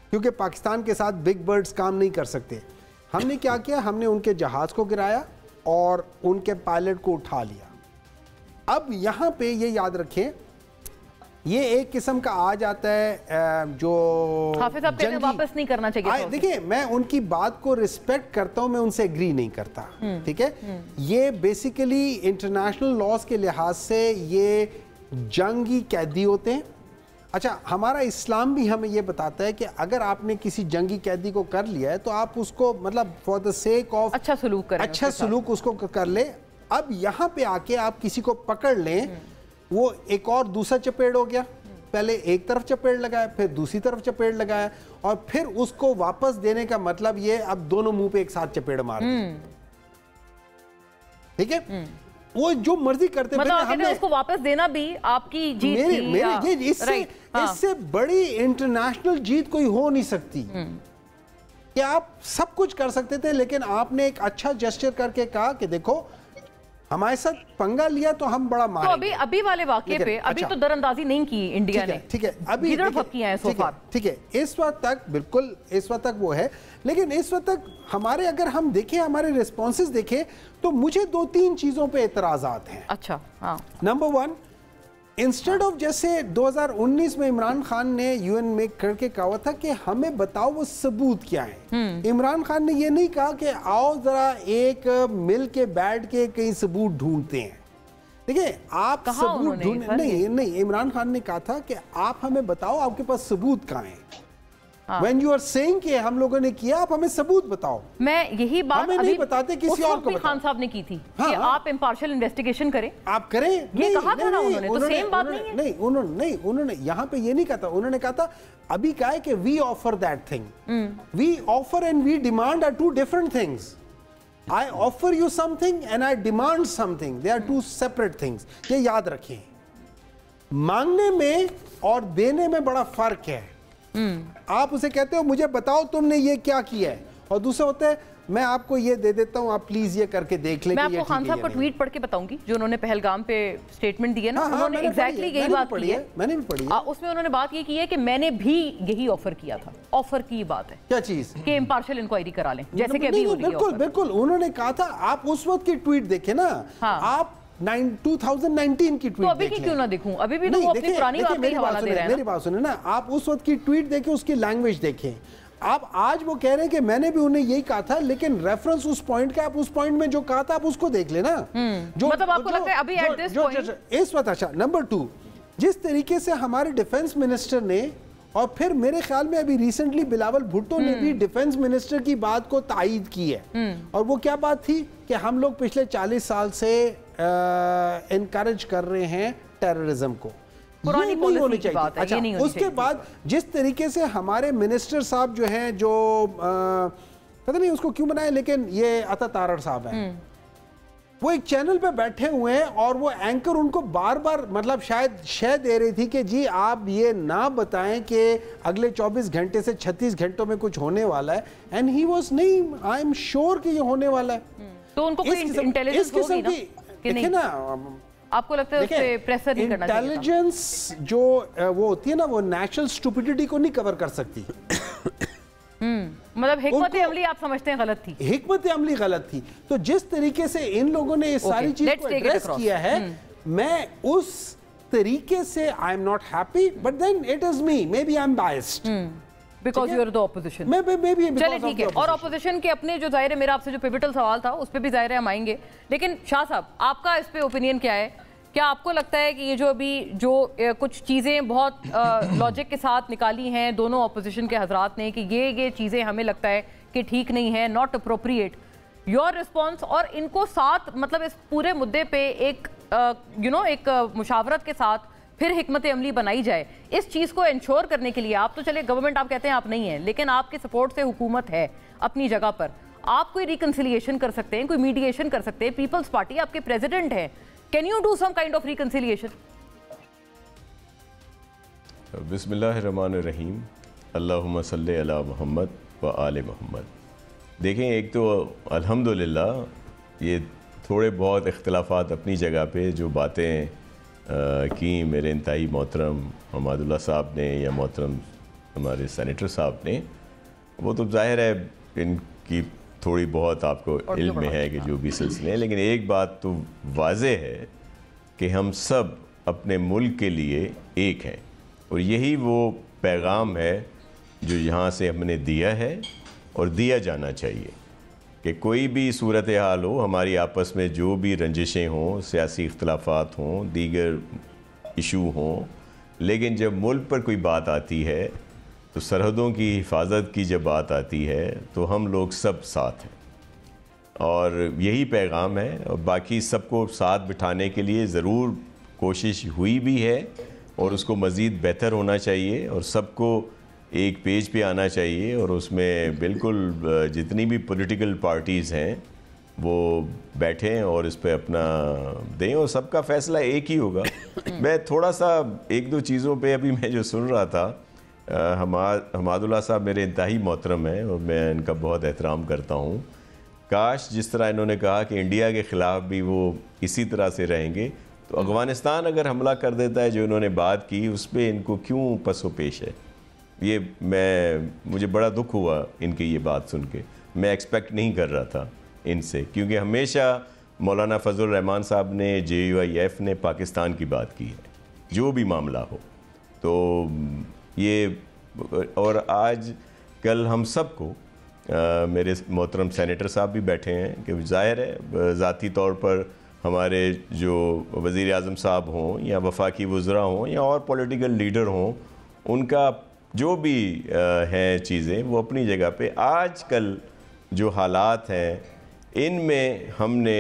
Speaker 3: क्योंकि पाकिस्तान के साथ बिग बर्ड्स काम नहीं कर सकते। हमने क्या किया, हमने उनके जहाज़ को गिराया और उनके पायलट को उठा लिया। अब यहाँ पे ये याद रखें, ये एक किस्म का आ जाता है जो
Speaker 1: हाफिज साहब कहते हैं वापस नहीं करना चाहिए।
Speaker 3: देखिए, मैं उनकी बात को रिस्पेक्ट करता हूं, मैं उनसे एग्री नहीं करता, ठीक है। ये बेसिकली इंटरनेशनल लॉज के लिहाज से ये जंगी कैदी होते हैं। अच्छा, हमारा इस्लाम भी हमें ये बताता है कि अगर आपने किसी जंगी कैदी को कर लिया है तो आप उसको मतलब फॉर द सेक ऑफ
Speaker 1: अच्छा सलूक करें,
Speaker 3: अच्छा सलूक उसको कर ले। अब यहाँ पे आके आप किसी को पकड़ लें, वो एक और दूसरा चपेड़ हो गया, पहले एक तरफ चपेड़ लगाया, फिर दूसरी तरफ चपेड़ लगाया, और फिर उसको वापस देने का मतलब ये अब दोनों मुंह पे एक साथ चपेड़ मार, ठीक है। वो जो मर्जी करते,
Speaker 1: मतलब हमने उसको वापस देना भी आपकी जीत थी।
Speaker 3: मेरे इससे बड़ी इंटरनेशनल जीत कोई हो नहीं सकती कि आप सब कुछ कर सकते थे, लेकिन आपने एक अच्छा जेस्चर करके कहा कि देखो हमारे साथ पंगा लिया तो हम बड़ा मारेंगे।
Speaker 1: तो अभी वाले वाकये पे अभी तो दरअंदाजी नहीं की इंडिया ने,
Speaker 3: ठीक है, अभी ठीक है, इस वक्त तक बिल्कुल इस वक्त तक वो है, लेकिन इस वक्त तक हमारे अगर हम देखें, हमारे रिस्पॉन्सेज देखें, तो मुझे 2-3 चीजों पे एतराजात हैं।
Speaker 1: अच्छा, हाँ।
Speaker 3: नंबर 1, इंस्टेड ऑफ जैसे 2019 में इमरान खान ने यूएन में करके कहा था कि हमें बताओ वो सबूत क्या है, इमरान खान ने ये नहीं कहा कि आओ जरा एक मिल के बैठ के कई सबूत ढूंढते हैं। देखिए, आप सबूत ढूंढने नहीं, इमरान खान ने कहा था कि आप हमें बताओ आपके पास सबूत कहाँ हैं। When you are saying कि हम लोगों ने किया, आप हमें सबूत बताओ।
Speaker 1: मैं यही बात
Speaker 3: हमें नहीं बताते, किसी और को बताओ।
Speaker 1: खान साहब ने की थी कि आप इम्पार्शियल इन्वेस्टिगेशन करें,
Speaker 3: आप करें।
Speaker 1: ये कहा था ना उन्होंने, तो सेम बात नहीं है।
Speaker 3: नहीं, उन्होंने यहाँ पे ये नहीं कहा था, उन्होंने कहा था अभी क्या है कि we offer that thing, we offer and we demand are 2 different things. I offer you something and I demand something. They are 2 separate things. ये याद रखें, मांगने में और देने में बड़ा फर्क है। आप उसे कहते हो मुझे बताओ तुमने ये क्या किया है, और दूसरा होता है मैं आपको ये दे देता हूँ, आप प्लीज ये करके देख लें।
Speaker 1: मैं आपको खान साहब का ट्वीट पढ़ के बताऊंगी जो उन्होंने पहलगाम पे स्टेटमेंट दी है ना, उन्होंने एग्जैक्टली यही बात की है।
Speaker 3: मैंने भी पढ़ी है।
Speaker 1: उसमें उन्होंने बात ये की है कि मैंने भी यही ऑफर किया था। ऑफर की बात है, क्या चीज, कि इम्पार्शियल इंक्वायरी करा लें, जैसे कि अभी हो रही है।
Speaker 3: बिल्कुल बिल्कुल, उन्होंने कहा था। आप उस वक्त की ट्वीट देखे ना, आप 2019 की ट्वीट,
Speaker 1: तो अभी की क्यों ना देखूं, अभी भी तो वो अपनी पुरानी बात पे हवाला दे रहे हैं।
Speaker 3: मेरी बात सुने ना, आप उस वक्त की ट्वीट देखें, उसकी लैंग्वेज देखें। आप आज वो कह रहे हैं कि मैंने भी उन्हें यही कहा था, लेकिन रेफरेंस उस पॉइंट का, आप उस पॉइंट में जो कहा था आप उसको देख लेना।
Speaker 1: जो मतलब आपको लगता है अभी एट दिस पॉइंट
Speaker 3: इस वक्त। अच्छा, नंबर 2, जिस तरीके से हमारे डिफेंस मिनिस्टर ने और फिर मेरे ख्याल में अभी रिसेंटली बिलावल भुट्टो ने भी डिफेंस मिनिस्टर की बात को तायीद की है। और वो क्या बात थी कि हम लोग पिछले 40 साल से इनकरेज कर रहे हैं टेररिज्म को,
Speaker 1: पुरानी
Speaker 3: नहीं होनी
Speaker 1: की बात है,
Speaker 3: चाहिए।
Speaker 1: ये नहीं होनी
Speaker 3: उसके
Speaker 1: चाहिए।
Speaker 3: बाद जिस तरीके से हमारे मिनिस्टर साहब जो हैं, जो पता नहीं उसको क्यों बनाए, लेकिन ये अता तारड़ साहब हैं, वो एक चैनल पे बैठे हुए हैं और वो एंकर उनको बार बार मतलब शायद शय दे रही थी कि जी आप ये ना बताएं कि अगले 24 घंटे से 36 घंटों में कुछ होने वाला है, एंड ही वाज नहीं, आई एम श्योर कि ये होने वाला है।
Speaker 1: तो उनको कोई इंटेलिजेंस होगी ना कि नहीं?
Speaker 3: ना,
Speaker 1: आपको लगता है उस पे प्रेशर नहीं करना चाहिए?
Speaker 3: इंटेलिजेंस जो वो होती है ना, वो नेशनल स्टुपिडिटी को नहीं कवर कर सकती।
Speaker 1: मतलब हिकमत अमली आप समझते हैं गलत थी?
Speaker 3: हिकमत अमली गलत थी। तो जिस तरीके से इन लोगों ने इस सारी चीज को एड्रेस किया है, मैं उस तरीके से I am not happy, but then it is me, maybe I am biased
Speaker 1: because you are the opposition. चलिए ठीक है, और ऑपोजिशन के अपने जो जाहिर है, मेरा आपसे जो पिवटल सवाल था उस पर भी जाहिर है हम आएंगे, लेकिन शाह साहब आपका इस पे ओपिनियन क्या है? क्या आपको लगता है कि ये जो अभी जो कुछ चीज़ें बहुत लॉजिक के साथ निकाली हैं दोनों ऑपोजिशन के हजरात ने कि ये चीज़ें हमें लगता है कि ठीक नहीं है, नॉट अप्रोप्रिएट, योर रिस्पॉन्स, और इनको साथ मतलब इस पूरे मुद्दे पे एक एक मुशावरत के साथ फिर हिकमत अमली बनाई जाए, इस चीज़ को इंश्योर करने के लिए आप तो चले गवर्नमेंट आप कहते हैं आप नहीं हैं, लेकिन आपके सपोर्ट से हुकूमत है अपनी जगह पर, आप कोई रिकन्सिलिएशन कर सकते हैं, कोई मीडिएशन कर सकते हैं, पीपल्स पार्टी आपके प्रेसिडेंट हैं, can you do some kind of reconciliation?
Speaker 4: बिस्मिल्लाहिर्रहमानिर्रहीम, अल्लाहुम्मा सल्ली अला मुहम्मद व आले मुहम्मद। देखें, एक तो अल्हम्दुलिल्लाह ये थोड़े बहुत इख्तिलाफात अपनी जगह पे जो बातें की मेरे इंतहाई मोहतरम हमादुल्लाह साहब ने या मोहतरम हमारे सेनेटर साहब ने, वो तो जाहिर है इनकी थोड़ी बहुत आपको इल्म में है कि जो भी सिलसिले हैं, लेकिन एक बात तो वाज़ेह है कि हम सब अपने मुल्क के लिए एक हैं, और यही वो पैगाम है जो यहाँ से हमने दिया है और दिया जाना चाहिए कि कोई भी सूरत हाल हो, हमारी आपस में जो भी रंजिशें हों, सियासी इख्तलाफात हों, दीगर इशू हों, लेकिन जब मुल्क पर कोई बात आती है, तो सरहदों की हिफाजत की जब बात आती है, तो हम लोग सब साथ हैं, और यही पैगाम है। और बाकी सबको साथ बिठाने के लिए ज़रूर कोशिश हुई भी है, और उसको मज़ीद बेहतर होना चाहिए, और सबको एक पेज पे आना चाहिए, और उसमें बिल्कुल जितनी भी पॉलिटिकल पार्टीज़ हैं वो बैठें और इस पे अपना दें, और सबका फ़ैसला एक ही होगा। मैं थोड़ा सा एक दो चीज़ों पे अभी मैं जो सुन रहा था, हमादुल्लाह साहब मेरे इंतहाई मोहतरम हैं और मैं इनका बहुत एहतराम करता हूँ। काश जिस तरह इन्होंने कहा कि इंडिया के ख़िलाफ़ भी वो इसी तरह से रहेंगे, तो अफ़गानिस्तान अगर हमला कर देता है, जो इन्होंने बात की, उस पर इनको क्यों पसो पेश है? ये मुझे बड़ा दुख हुआ इनकी ये बात सुन के। मैं एक्सपेक्ट नहीं कर रहा था इनसे, क्योंकि हमेशा मौलाना फजल रहमान साहब ने, JUIF ने पाकिस्तान की बात की है, जो भी मामला हो। तो ये, और आज कल हम सबको मेरे मोहतरम सेनेटर साहब भी बैठे हैं कि ज़ाहिर है ज़ाती तौर पर हमारे जो वज़ीर आज़म साहब हों या वफाकी वज़रा हों या और पॉलिटिकल लीडर हों, उनका जो भी हैं चीज़ें वो अपनी जगह पे, आज कल जो हालात हैं इनमें हमने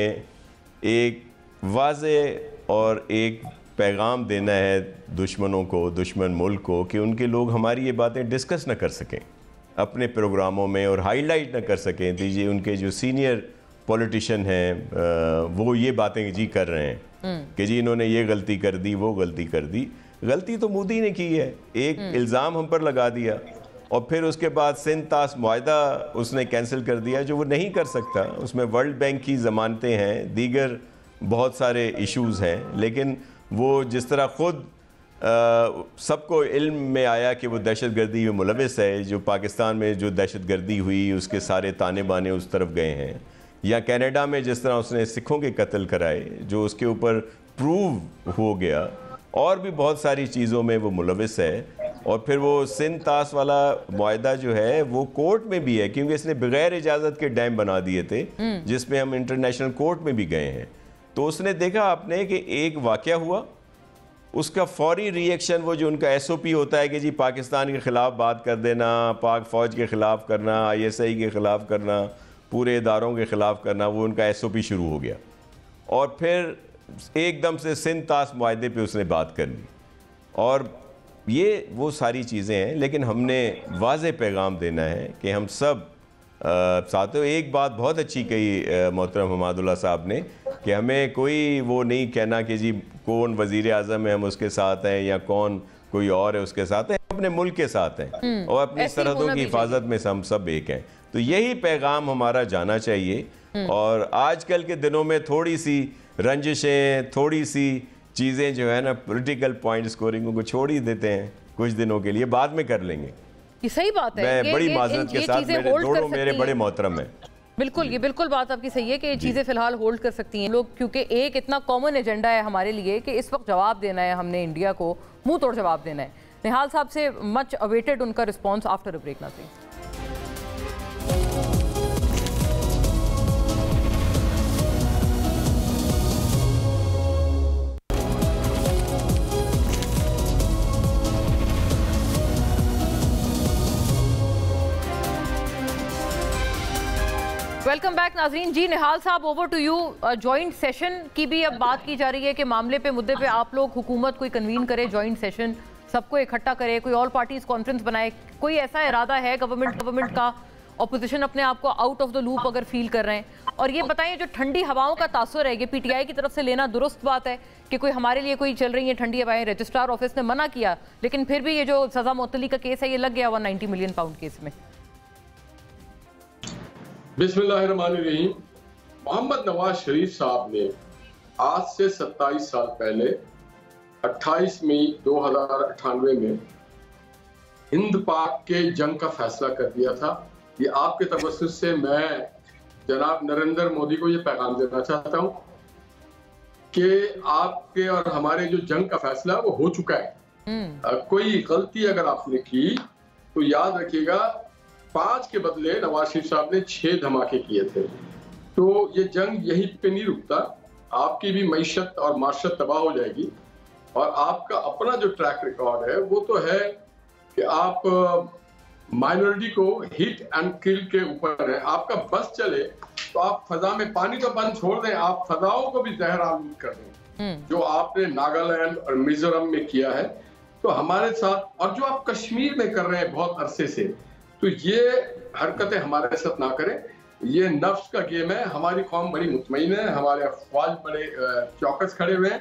Speaker 4: एक वाज़ेह और एक पैगाम देना है दुश्मनों को, दुश्मन मुल्क को, कि उनके लोग हमारी ये बातें डिस्कस न कर सकें अपने प्रोग्रामों में और हाईलाइट न कर सकें। दीजिए उनके जो सीनियर पॉलिटिशियन हैं वो ये बातें जी कर रहे हैं कि जी इन्होंने ये गलती कर दी, वो गलती कर दी। गलती तो मोदी ने की है, एक इल्ज़ाम हम पर लगा दिया और फिर उसके बाद सिंध तास मुआहदा उसने कैंसिल कर दिया, जो वो नहीं कर सकता। उसमें वर्ल्ड बैंक की ज़मानतें हैं, दीगर बहुत सारे इश्यूज़ हैं, लेकिन वो जिस तरह ख़ुद सबको इल्म में आया कि वो दहशत गर्दी में मुलविस है, जो पाकिस्तान में जो दहशत गर्दी हुई उसके सारे ताने बाने उस तरफ गए हैं, या कनाडा में जिस तरह उसने सिखों के कत्ल कराए जो उसके ऊपर प्रूव हो गया, और भी बहुत सारी चीज़ों में वो मुलविस है। और फिर वो सिंध तास वाला मुआहदा जो है वो कोर्ट में भी है, क्योंकि इसने बगैर इजाज़त के डैम बना दिए थे जिसमें हम इंटरनेशनल कोर्ट में भी गए हैं। तो उसने देखा आपने कि एक वाक़या हुआ उसका फौरी रिएक्शन, वो जो उनका SOP होता है कि जी पाकिस्तान के ख़िलाफ़ बात कर देना, पाक फ़ौज के ख़िलाफ़ करना, ISI के ख़िलाफ़ करना, पूरे इदारों के ख़िलाफ़ करना, वो उनका SOP शुरू हो गया। और फिर एकदम से सिंध तास मुआहदे पे उसने बात कर ली। और ये वो सारी चीज़ें हैं, लेकिन हमने वाज़ेह पैगाम देना है कि हम सब साथियों, एक बात बहुत अच्छी कही मोहतरम हमादुल्लाह साहब ने कि हमें कोई वो नहीं कहना कि जी कौन वज़ीर आज़म है हम उसके साथ हैं या कौन कोई और है उसके साथ है, अपने मुल्क के साथ हैं और अपनी सरहदों की हिफाजत में हम सब एक हैं। तो यही पैगाम हमारा जाना चाहिए। और आजकल के दिनों में थोड़ी सी रंजिशें, थोड़ी सी चीज़ें जो है ना, पॉलिटिकल पॉइंट स्कोरिंग को छोड़ ही देते हैं कुछ दिनों के लिए, बाद में कर लेंगे।
Speaker 1: ये सही बात है।
Speaker 4: मैं बड़ी माजरत के साथ, मेरे बड़े मोहतरम हैं।
Speaker 1: बिल्कुल, ये बिल्कुल बात आपकी सही है कि ये चीज़ें फिलहाल होल्ड कर सकती हैं लोग, क्योंकि एक इतना कॉमन एजेंडा है हमारे लिए कि इस वक्त जवाब देना है हमने, इंडिया को मुंह तोड़ जवाब देना है। निहाल साहब से मच अवेटेड उनका रिस्पॉन्स आफ्टर अ ब्रेक। नाज़रीन, वेलकम बैक नाजरीन। जी निहाल साहब, over to you. Joint session की भी अब बात की जा रही है कि मामले पे, मुद्दे पे आप लोग, हुकूमत कोई कन्वीन करे जॉइंट सेशन, सबको इकट्ठा करे, कोई ऑल पार्टीज कॉन्फ्रेंस बनाए। कोई ऐसा इरादा है गवर्नमेंट का? ऑपोजिशन अपने आप को आउट ऑफ द लूप अगर फील कर रहे हैं? और ये बताएं, जो ठंडी हवाओं का तासुर है, ये PTI की तरफ से लेना दुरुस्त बात है कि कोई हमारे लिए कोई चल रही है ठंडी हवाएं? रजिस्ट्रार ऑफिस ने मना किया, लेकिन फिर भी ये जो सजा मुअत्तली का केस है ये लग गया 190 मिलियन पाउंड केस में।
Speaker 5: बिस्मिल्लाहिर्रहमानिर्रहीम। मोहम्मद नवाज शरीफ साहब ने आज से 27 साल पहले 28 मई 2098 में हिंद पाक के जंग का फैसला कर दिया था। ये आपके तवज्जुह से मैं जनाब नरेंद्र मोदी को ये पैगाम देना चाहता हूँ कि आपके और हमारे जो जंग का फैसला वो हो चुका है। कोई गलती अगर आपने की तो याद रखिएगा, 5 के बदले नवाज शरीफ साहब ने 6 धमाके किए थे। तो ये जंग यहीं पे नहीं रुकता, आपकी भी मईशत और माशरत तबाह हो जाएगी। और आपका अपना जो ट्रैक रिकॉर्ड है वो तो है कि आप माइनॉरिटी को हिट एंड किल के ऊपर है। आपका बस चले तो आप फजा में, पानी तो बंद छोड़ दें, आप फजाओं को भी जहर आलूद कर दें, जो आपने नागालैंड और मिजोरम में किया है। तो हमारे साथ, और जो आप कश्मीर में कर रहे हैं बहुत अरसे से, तो ये हरकतें हमारे साथ ना करें। ये नफ्स का गेम है। हमारी कौम बड़ी मुतमईन है, हमारे अफवाज बड़े चौकस खड़े हुए हैं।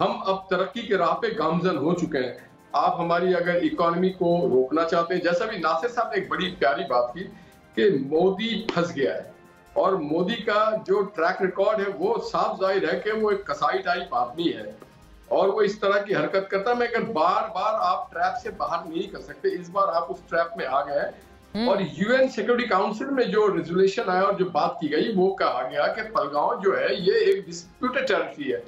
Speaker 5: हम अब तरक्की के राह पे गामजन हो चुके हैं। आप हमारी अगर इकोनॉमी को रोकना चाहते हैं, जैसा भी नासिर साहब ने एक बड़ी प्यारी बात की कि मोदी फंस गया है, और मोदी का जो ट्रैक रिकॉर्ड है वो साफ जाहिर है कि वो एक कसाई टाइप आदमी है और वो इस तरह की हरकत करता है। मगर बार बार आप ट्रैप से बाहर नहीं कर सकते। इस बार आप उस ट्रैप में आ गए। और UN सिक्योरिटी काउंसिल में जो रेजोल्यूशन आया और जो बात की गई, वो कहा गया कि पहलगांव जो है ये एक डिस्प्यूटेड टेरिटरी है।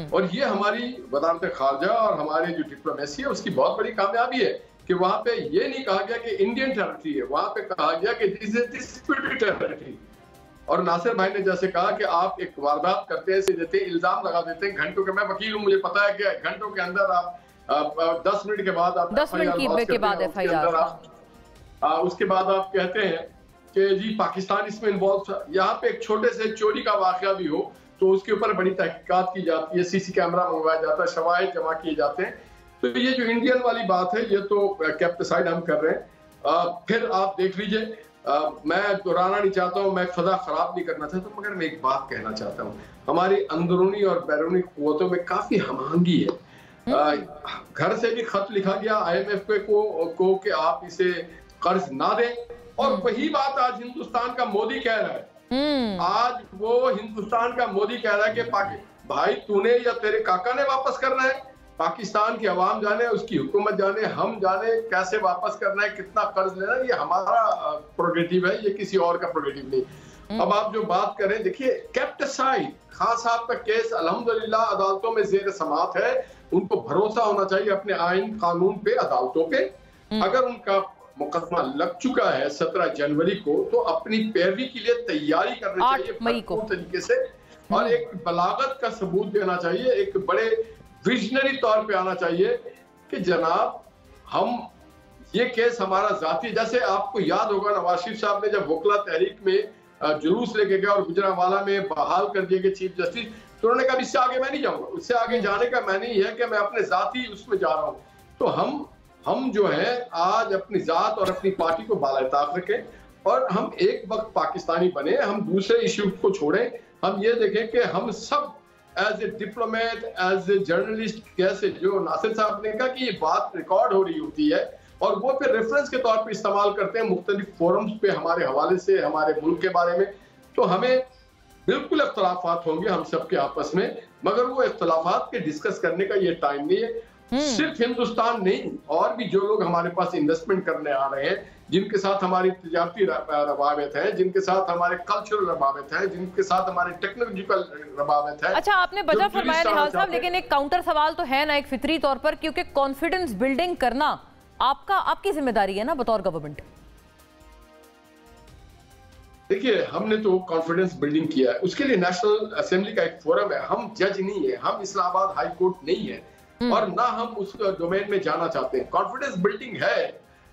Speaker 5: और ये हमारी वज़ारत खारजा और हमारे जो डिप्लोमेसी है उसकी बहुत बड़ी कामयाबी है कि वहां पे ये नहीं कहा गया कि इंडियन टेरिटरी है, वहां पे कहा गया कि दिस इज डिस्प्यूटेड टेरिटरी। और नासिर भाई ने जैसे कहा कि आप एक वारदात करते हैं, इल्जाम लगा देते हैं घंटों के, मैं वकील हूँ, मुझे पता है कि घंटों के अंदर आप 10 मिनट के बाद आप
Speaker 1: 10 मिनट के बाद FIR,
Speaker 5: उसके बाद आप कहते हैं कि जी पाकिस्तान इसमें इन्वॉल्व था। यहाँ पे एक छोटे से चोरी का वाकया भी हो तो उसके ऊपर बड़ी तहकीकात की जाती है, CC कैमरा मंगवाया जाता है, शवाहिद जमा किए जाते हैं। तो ये जो इंडियन वाली बात है ये तो केप्ट असाइड हम कर रहे हैं। फिर आप देख लीजिए, मैं दोहराना नहीं चाहता हूँ, मैं फजा खराब नहीं करना चाहता, मगर मैं एक बात कहना चाहता हूँ, हमारी अंदरूनी और बैरूनी कुव्वतों में काफी हमआहंगी है। घर से भी खत लिखा गया IMF को कि आप इसे कर्ज ना दें, और वही बात आज हिंदुस्तान का मोदी कह रहा है। आज वो हिंदुस्तान का मोदी कह रहा है कि भाई तूने या तेरे काका ने वापस करना है, पाकिस्तान की आवाम जाने, उसकी हुकूमत जाने, हम जाने कैसे वापस करना है, कितना कर्ज लेना है, ये हमारा प्रोग्रेटिव है, ये किसी और का प्रोग्रेटिव नहीं। अब आप जो बात करें, देखिए केप्ट असाइड खान साहब का केस अल्हम्दुलिल्लाह अदालतों में जेर समाअत है। उनको भरोसा होना चाहिए अपने आइन कानून पे, अदालतों पे। अगर उनका मुकदमा लग चुका है 17 जनवरी को, तो अपनी पैरवी के लिए तैयारी करनी चाहिए भरपूर तरीके से, और एक बलागत का सबूत देना चाहिए, एक बड़े विजनरी तौर पे आना चाहिए कि जनाब हम ये केस हमारा जाती, जैसे आपको याद होगा नवाज शरीफ साहब ने जब वकला तहरीक में जुलूस लेके गया और गुजरांवाला में बहाल कर दिए गए चीफ जस्टिस, तो उन्होंने कहा इससे आगे मैं नहीं जाऊंगा, उससे आगे जाने का मैं नहीं है कि मैं अपने जाती उसमें जा रहा हूँ। तो हम जो है आज अपनी जात और अपनी पार्टी को बालाताक रखें और हम एक वक्त पाकिस्तानी बने, हम दूसरे इश्यू को छोड़ें। हम ये देखें कि हम सब as a diplomat, as a journalist, कैसे जो नासिर साहब ने कहा कि ये बात रिकॉर्ड हो रही होती है और वो फिर रेफरेंस के तौर पे इस्तेमाल करते हैं मुख्तलिफ फोरम्स पे हमारे हवाले से, हमारे मुल्क के बारे में। तो हमें बिल्कुल इख्तलाफात होंगे हम सबके आपस में, मगर वो इख्तलाफात के डिस्कस करने का ये टाइम नहीं है। सिर्फ हिंदुस्तान नहीं, और भी जो लोग हमारे पास इन्वेस्टमेंट करने आ रहे हैं, जिनके साथ हमारी तजारती रवाबित है, जिनके साथ हमारे कल्चरल रवाबित है, जिनके साथ हमारे टेक्नोलॉजिकल रवाबित है।
Speaker 1: अच्छा, आपने वजह फरमाया निहाल साहब, लेकिन एक काउंटर सवाल तो है ना एक फितरी तौर पर, क्योंकि कॉन्फिडेंस बिल्डिंग करना आपकी जिम्मेदारी है ना बतौर गवर्नमेंट।
Speaker 5: देखिए, हमने तो कॉन्फिडेंस बिल्डिंग किया है, उसके लिए नेशनल असेंबली का एक फोरम है। हम जज नहीं है, हम इस्लामाबाद हाई कोर्ट नहीं है और ना हम उस डोमेन में जाना चाहते हैं। कॉन्फिडेंस बिल्डिंग है,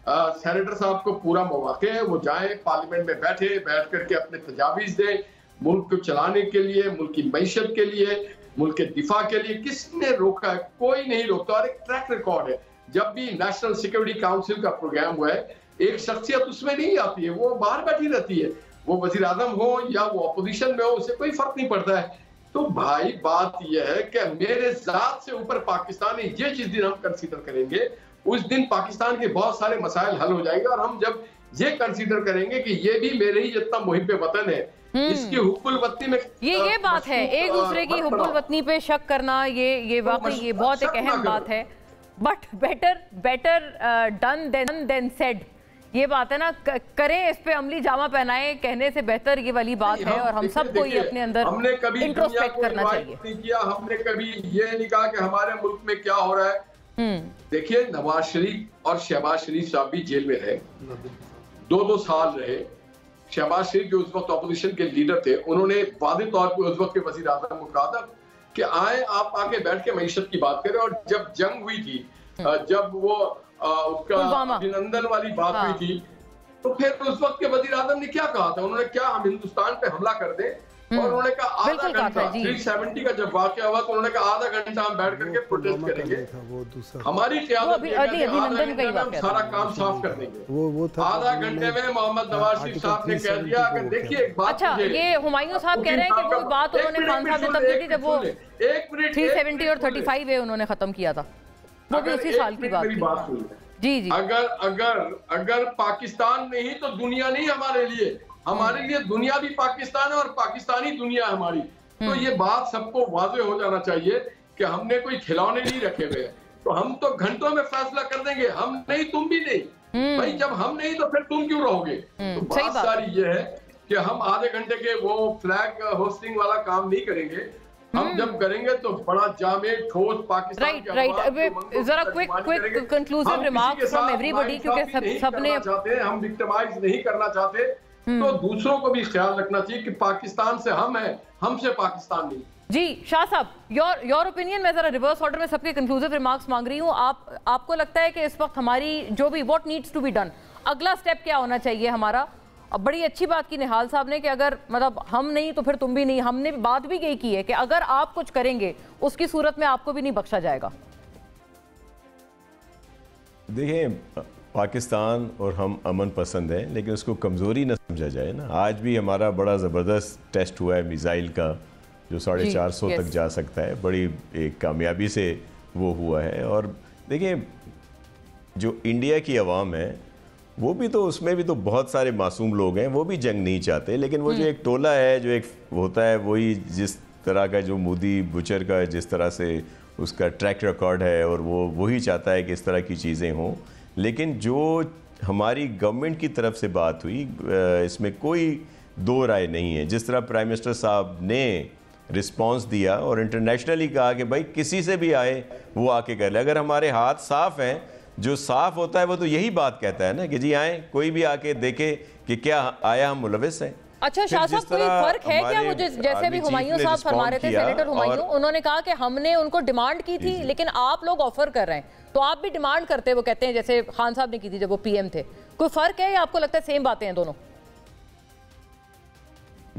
Speaker 5: सेनेटर साहब को पूरा मौका है, वो जाएं पार्लियामेंट में बैठ करके अपने तजावीज दें मुल्क को चलाने के लिए, मुल्क की मैशत के लिए, मुल्क के दिफा के लिए। किसने रोका है? कोई नहीं रोकता। और एक ट्रैक रिकॉर्ड है, जब भी नेशनल सिक्योरिटी काउंसिल का प्रोग्राम हुआ है, एक शख्सियत उसमें नहीं आती है, वो बाहर बैठी रहती है, वो वजीर आजम हो या वो अपोजिशन में हो, उससे कोई फर्क नहीं पड़ता है। तो भाई बात यह है कि मेरे जात से ऊपर पाकिस्तान है, ये जिस दिन हम कंसीडर करेंगे उस दिन पाकिस्तान के बहुत सारे मसाइल हल हो जाएंगे। और हम जब ये कंसीडर करेंगे कि ये भी मेरे ही जितना मुहिब वतन है, इसकी हुब्बुल वतनी में
Speaker 1: ये बात है, एक दूसरे की हुब्बुल वतनी पे शक करना, ये वाकई ये बहुत एक अहम बात है। But better done than said, ये बात है ना, करें इस पे अमली जामा पहनाए, कहने से बेहतर ये वाली बात है। और हम सबको ये अपने अंदर इंट्रोस्पेक्ट करना चाहिए।
Speaker 5: हमने कभी ये नहीं कहा कि हमारे मुल्क में क्या हो रहा है। देखिए, नवाज शरीफ और शहबाज शरीफ साहब भी जेल में रहे, 2-2 साल रहे। शहबाज शरीफ जो उस वक्त अपोजिशन के लीडर थे, उन्होंने वादे तौर पर उस वक्त के वजीर आजम को कहा था कि आए आप आके बैठ के मईशत की बात करें। और जब जंग हुई थी, जब वो उसका अभिनंदन वाली बात हुई थी, तो फिर उस वक्त के वजीर आजम ने क्या कहा था? उन्होंने क्या हम हिंदुस्तान पे हमला कर दें? और उन्होंने कहा आधा घंटा, 370 का जब वाकया हुआ तो उन्होंने कहा आधा घंटा हम बैठ करके प्रोटेस्ट करेंगे, हमारी क़यादत में सारा काम साफ कर देंगे। आधा घंटे में मोहम्मद नवाज शरीफ साहब ने कह दिया कि देखिए एक बात।
Speaker 1: अच्छा, ये हुमायूं साहब कह रहे हैं कि वो बात उन्होंने खान साहब ने तब की थी जब वो 370 और 35 उन्होंने खत्म किया था, वो भी उसी साल की बात थी। जी।
Speaker 5: अगर पाकिस्तान नहीं तो दुनिया नहीं हमारे लिए, हमारे लिए दुनिया भी पाकिस्तान है और पाकिस्तानी दुनिया हमारी। तो ये बात सबको वाज़ेह हो जाना चाहिए कि हमने कोई खिलौने नहीं रखे हुए हैं। तो हम तो घंटों में फैसला कर देंगे, हम नहीं तुम भी नहीं। भाई जब हम नहीं तो फिर तुम क्यों रहोगे? तो बात सारी ये है कि हम आधे घंटे के वो फ्लैग होस्टिंग वाला काम नहीं करेंगे। हम जब करेंगे तो बड़ा जामे ठोस पाकिस्तान
Speaker 1: राइट। जरा quick conclusive remarks from everybody, क्योंकि सबने
Speaker 5: चाहते हैं, हम विक्टिमाइज नहीं करना चाहते। तो दूसरों को भी ख्याल रखना चाहिए कि पाकिस्तान से हम हैं, हमसे पाकिस्तान नहीं।
Speaker 1: जी शाह साहब, योर ओपिनियन, मैं जरा रिवर्स ऑर्डर में सबके कंक्लूसिव रिमार्क्स मांग रही हूँ। आपको लगता है कि इस वक्त हमारी जो भी what needs to be done, अगला स्टेप क्या होना चाहिए हमारा? अब बड़ी अच्छी बात की निहाल साहब ने कि अगर मतलब हम नहीं तो फिर तुम भी नहीं। हमने बात भी यही की है कि अगर आप कुछ करेंगे उसकी सूरत में आपको भी नहीं बख्शा जाएगा।
Speaker 4: देखिए, पाकिस्तान और हम अमन पसंद हैं, लेकिन उसको कमज़ोरी न समझा जाए ना। आज भी हमारा बड़ा ज़बरदस्त टेस्ट हुआ है मिसाइल का, जो 450 तक जा सकता है, बड़ी एक कामयाबी से वो हुआ है। और देखिए, जो इंडिया की आवाम है वो भी तो, उसमें भी तो बहुत सारे मासूम लोग हैं, वो भी जंग नहीं चाहते। लेकिन वो जो एक टोला है, जो एक होता है, वही जिस तरह का जो मोदी बुचर का जिस तरह से उसका ट्रैक रिकॉर्ड है, और वो वही चाहता है कि इस तरह की चीज़ें हों। लेकिन जो हमारी गवर्नमेंट की तरफ से बात हुई, इसमें कोई दो राय नहीं है। जिस तरह प्राइम मिनिस्टर साहब ने रिस्पांस दिया और इंटरनेशनली कहा कि भाई किसी से भी आए वो आके कर ले। अगर हमारे हाथ साफ हैं, जो साफ होता है वो तो यही बात कहता है ना कि जी आए, कोई भी आके देखे कि क्या आया हम मुलविस हैं।
Speaker 1: अच्छा शाह साहब, कोई फर्क है क्या? वो जैसे भी हुमायूं साहब फरमा रहे थे, सेनेटर हुमायूं, उन्होंने कहा कि हमने उनको डिमांड की थी लेकिन आप लोग ऑफर कर रहे हैं, तो आप भी डिमांड करते, वो कहते हैं जैसे खान साहब ने की थी जब वो पीएम थे। कोई फर्क है या आपको लगता है सेम बातें हैं दोनों?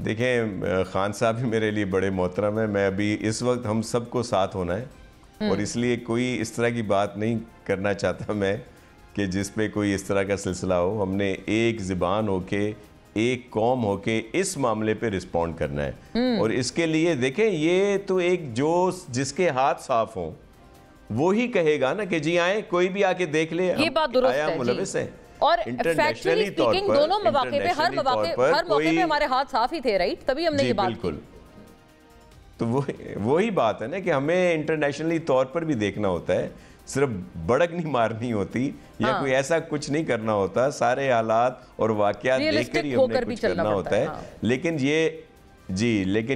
Speaker 4: देखें, खान साहब भी मेरे लिए बड़े मोहतरम है। मैं अभी इस वक्त हम सबको साथ होना है और इसलिए कोई इस तरह की बात नहीं करना चाहता मैं कि जिस पे कोई इस तरह का सिलसिला हो। हमने एक ज़बान होके, एक कौम होके इस मामले पे रिस्पॉन्ड करना है और इसके लिए देखें, ये तो एक जो जिसके हाथ साफ हों वो ही कहेगा ना कि जी आए, कोई भी आके देख ले,
Speaker 1: ये बात दुरुस्त है,
Speaker 4: मुलविस है।
Speaker 1: और फैक्चुअली स्पीकिंग दोनों मौके पे, हर मौके पे हमारे हाथ साफ ही थे, राइट? तभी हमने ये बात की।
Speaker 4: तो वही बात है ना कि हमें इंटरनेशनली तौर पर भी देखना होता है, सिर्फ बड़क नहीं मारनी होती या कोई ऐसा कुछ नहीं करना होता, सारे हालात और वाकयात देखकर ही हमें कुछ करना होता है। लेकिन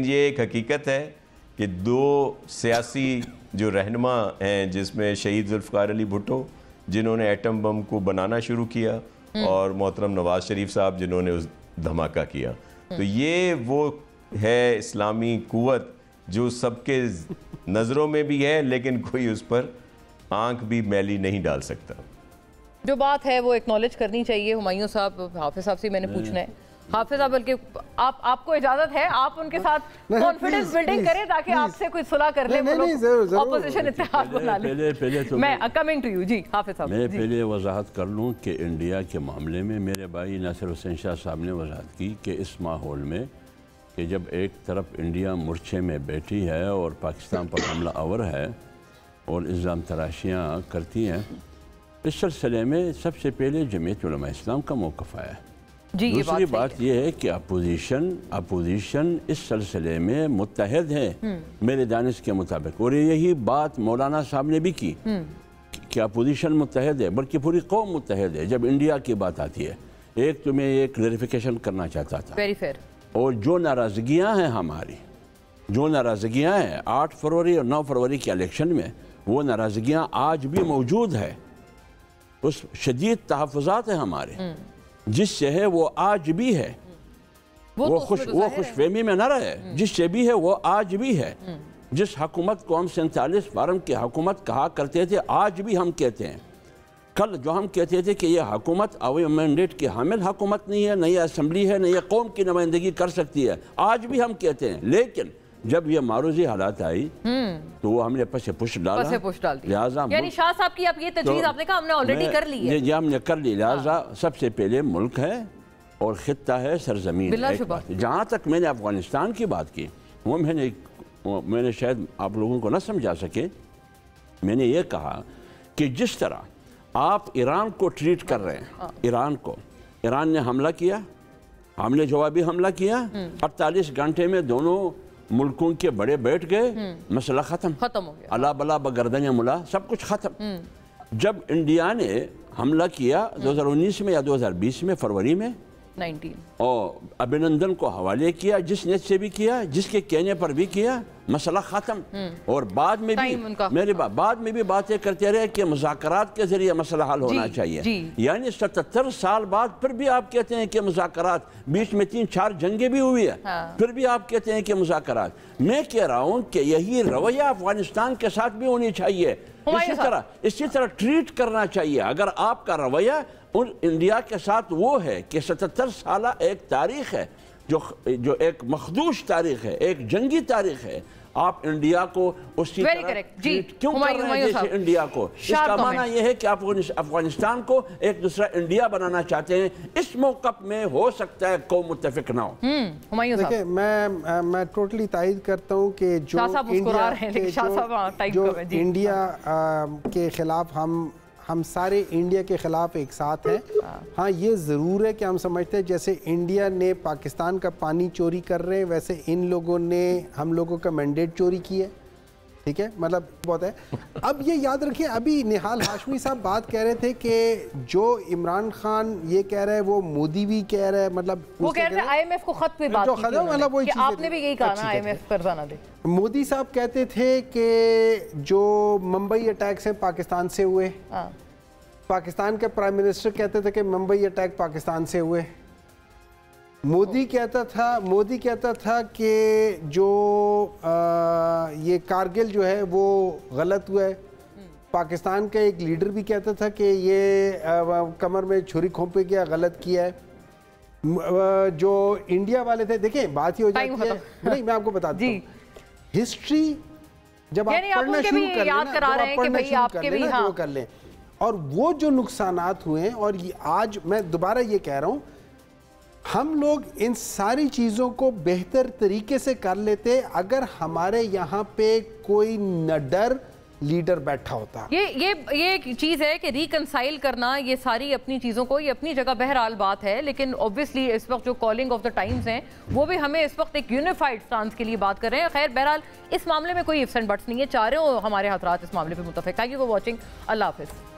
Speaker 4: ये एक हकीकत है कि दो सियासी जो रहनुमा हैं, जिसमें शहीद जुल्फ़िकार अली भुट्टो जिन्होंने एटम बम को बनाना शुरू किया और मोहतरम नवाज शरीफ साहब जिन्होंने उस धमाका किया, तो ये वो है इस्लामी कुव्वत जो सबके नज़रों में भी है लेकिन कोई उस पर आंख भी मैली नहीं डाल सकता।
Speaker 1: जो बात है वो एक्नॉलेज करनी चाहिए। हुमायूं साहब, हाफिज साहब से मैंने पूछना है। हाफिज साहब, बल्कि आपको इजाजत है, आप उनके साथ कॉन्फिडेंस बिल्डिंग करें ताकि आपसे कोई सुलह कर ले, ऑपोजिशन इत्तेहाद बना ले।
Speaker 2: पहले तो
Speaker 1: मैं कमिंग टू यू जी हाफिज साहब,
Speaker 2: मैं पहले वजाहत कर लूँ कि इंडिया के मामले में मेरे भाई नासिर हुसैन शाह साहब ने वजाहत की कि इस माहौल में कि जब एक तरफ इंडिया मूर्छे में बैठी है और पाकिस्तान पर हमला आवर है और इल्ज़ाम तराशियाँ करती हैं, इस सिलसिले में सबसे पहले जमीयत उलमा इस्लाम का मौक़िफ़ आया। दूसरी बात यह है कि अपोजिशन इस सिलसिले में मुत्तहद है मेरे दानिश के मुताबिक, और यही बात मौलाना साहब ने भी की कि अपोजिशन मुत्तहद है, बल्कि पूरी कौम मुत्तहद है। जब इंडिया की बात आती है, एक तो मैं एक क्लैरिफिकेशन करना चाहता था,
Speaker 1: वेरी फेयर,
Speaker 2: और जो नाराज़गियाँ हैं हमारी, जो नाराज़गियाँ हैं 8 फरवरी और 9 फरवरी के इलेक्शन में, वो नाराज़गियाँ आज भी मौजूद है। उस शदीद तहफ़्फ़ुज़ात है हमारे जिससे है वो आज भी है, वो खुशफहमी में न रहे, जिससे भी है वो आज भी है। जिस हुकूमत को हम 47 फार्म की हुकूमत कहा करते थे, आज भी हम कहते हैं। कल जो हम कहते थे कि यह हुकूमत अवामी मैंडेट की हामिल हुकूमत नहीं है, नहीं असम्बली है, नहीं कौम की नुमाइंदगी कर सकती है, आज भी हम कहते हैं। लेकिन जब ये मारूजी हालात आई तो वो हमने पसे पुश डाला, लिहाजा
Speaker 1: यानी शाह साहब की आप ये तजवीज़ आपने कहा हमने ऑलरेडी कर ली है,
Speaker 2: ये हमने कर ली। लिहाजा सबसे पहले मुल्क है और खित्ता है, सरजमीन है। जहाँ तक मैंने अफगानिस्तान की बात की, वो मैंने शायद आप लोगों को न समझा सके। मैंने ये कहा कि जिस तरह आप ईरान को ट्रीट कर रहे हैं, ईरान ने हमला किया, हमने जवाबी हमला किया, 48 घंटे में दोनों मुल्कों के बड़े बैठ गए, मसला खत्म
Speaker 1: हो गया,
Speaker 2: अला बला बगरदन मुला, सब कुछ खत्म। जब इंडिया ने हमला किया 2019 में या 2020 में फरवरी में
Speaker 1: 19,
Speaker 2: और अभिनंदन को हवाले किया, जिस नेत से भी किया, जिसके कहने पर भी किया, मसला ख़त्म। और बाद में भी मेरी बाद में भी बातें करते रहे कि मुज़ाकरात के जरिए मसला हल होना चाहिए। यानी 77 साल बाद फिर भी आप कहते हैं कि मुज़ाकरात, बीच में 3-4 जंगें भी हुई है, फिर भी आप कहते हैं कि मुज़ाकरात। मैं कह रहा हूँ कि यही रवैया अफगानिस्तान के साथ भी होनी चाहिए, इसी तरह ट्रीट करना चाहिए। अगर आपका रवैया उन इंडिया के साथ वो है कि 77 साल एक तारीख है, जो एक मखदूश तारीख है, एक जंगी तारीख है, आप इंडिया को उसी तरह क्यों कर रहे हैं जैसे इंडिया को? इसका माना यह है कि आप अफगानिस्तान को एक दूसरा इंडिया बनाना चाहते हैं। इस मौक़िफ़ में हो सकता है कौम मुत्तफ़िक़ ना हो।
Speaker 3: देखिए, मैं टोटली तायद करता हूँ कि जो इंडिया के खिलाफ हम सारे इंडिया के ख़िलाफ़ एक साथ हैं। हाँ, ये ज़रूर है कि हम समझते हैं जैसे इंडिया ने पाकिस्तान का पानी चोरी कर रहे हैं, वैसे इन लोगों ने हम लोगों का मैंडेट चोरी किया। ठीक है, मतलब बहुत है। अब ये याद रखिए, अभी निहाल हाशमी साहब बात कह रहे थे कि जो इमरान खान ये कह रहे हैं वो मोदी भी कह रहे हैं, मतलब
Speaker 1: वो कह रहे हैं IMF को खत पे बात की, मतलब वही चीज़ आपने भी यही कहा ना, IMF कर्जा ना दे।
Speaker 3: मोदी साहब कहते थे कि जो मुंबई अटैक्स हैं पाकिस्तान से हुए, पाकिस्तान के प्राइम मिनिस्टर कहते थे कि मुंबई अटैक पाकिस्तान से हुए। मोदी कहता था कि जो ये कारगिल जो है वो गलत हुआ है। पाकिस्तान का एक लीडर भी कहता था कि ये कमर में छुरी खोपे किया, गलत किया है। जो इंडिया वाले थे, देखें बात ही हो जाती है, नहीं मैं आपको बताता हूँ, हिस्ट्री जब आप पढ़ना शुरू कर लें ना, कर लें, और वो जो नुकसानात हुए हैं, और आज मैं दोबारा ये कह रहा हूँ, हम लोग इन सारी चीज़ों को बेहतर तरीके से कर लेते अगर हमारे यहाँ पे कोई निडर लीडर बैठा होता।
Speaker 1: ये एक चीज़ है कि रिकंसाइल करना ये सारी अपनी चीज़ों को, ये अपनी जगह बहरहाल बात है, लेकिन ऑब्वियसली इस वक्त जो कॉलिंग ऑफ द टाइम्स हैं वो भी हमें इस वक्त एक यूनिफाइड स्टांस के लिए बात कर रहे हैं। खैर बहरहाल इस मामले में कोई इफ्स एंड बट्स नहीं है, चारों हमारे हजरात इस मामले पर मुतफिक। Thank you for watching. अल्लाह हाफिज़।